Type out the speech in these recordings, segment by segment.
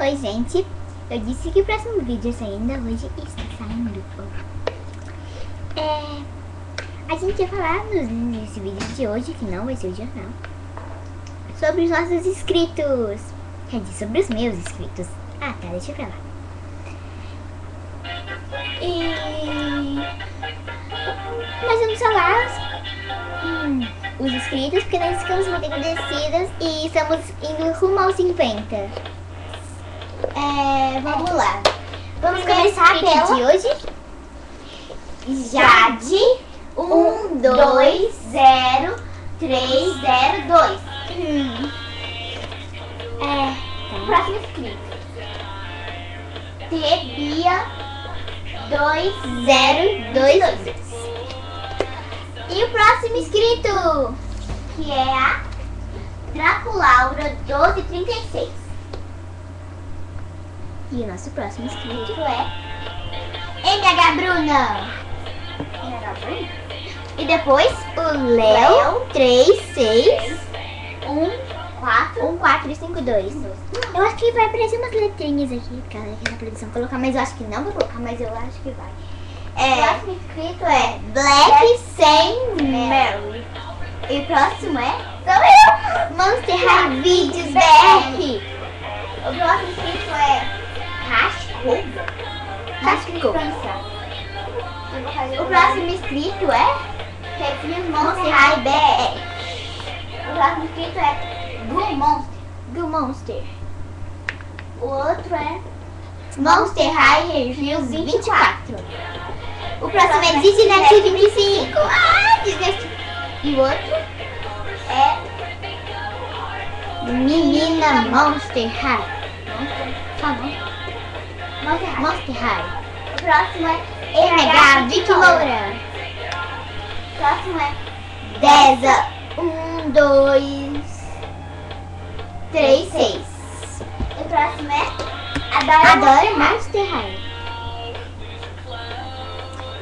Oi, gente. Eu disse que o próximo vídeo saindo hoje está saindo. A gente vai falar nesse vídeo de hoje, que não vai ser o jornal, sobre os nossos inscritos. Quer dizer, sobre os meus inscritos. Ah, tá, deixa pra lá. E nós vamos falar os inscritos, porque nós ficamos muito agradecidas e estamos indo rumo aos 50. Vamos lá. Vamos começar pela de hoje. Jade 120302. Próximo inscrito. Tebia 2022. E o próximo inscrito, que é a Draculaura 1236. E o nosso próximo inscrito é MH Bruna. E depois o Léo 361452. Eu acho que vai aparecer umas letrinhas aqui, cara, aqui na produção colocar, mas eu acho que não vai colocar, mas eu acho que vai. O próximo inscrito é Black Sem Mary. E o próximo é Monster High Videos BR. O próximo inscrito é Rasco. O próximo inscrito é Refil Monster High BR. O próximo inscrito é Blue Monster. O outro é Monster High Reviews 24. O próximo é Disney 25. E o outro é Menina Monster High. Monster High. O próximo é MH Vicky Loura. O próximo é Deza 1236. O próximo é Adoro Monster High.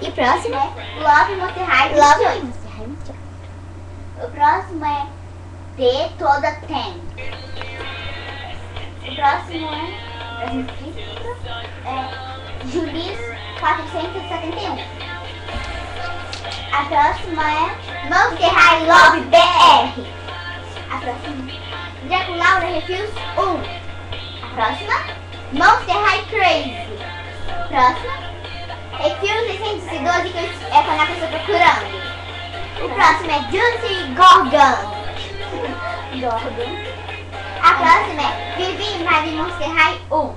E o próximo é Love Monster High. O próximo é T Toda Tem. O próximo é Julis 471. A próxima é Monster High Love BR. A próxima Draculaura Refills 1. A próxima Monster High Crazy. Próxima Refills 612, que é quando a pessoa procurando. O próximo é Juicy Gorgon. A próxima é Vivi Marie Monster High 1.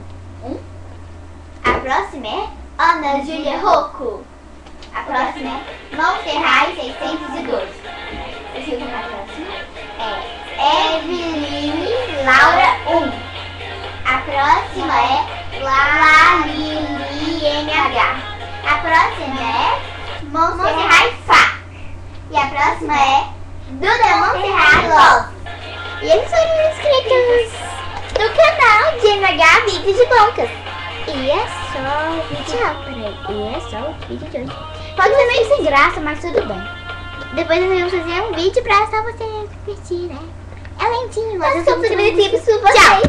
A próxima é Ana Júlia Rocco. A próxima é Monster High 612. A próxima é Eveline Laura 1. A próxima é Lalili MH. A próxima é Monster High Fá. E a próxima é Duda Monster High Love. E eles foram inscritos no canal de MH Vídeos de Bocas. E é só o vídeo. Tchau, peraí. E é só o vídeo de hoje. Pode ser meio sem graça, mas tudo bem. Depois nós vamos fazer um vídeo pra só você curtir, né? É lentinho, mas eu sou muito divertido por vocês. Tchau.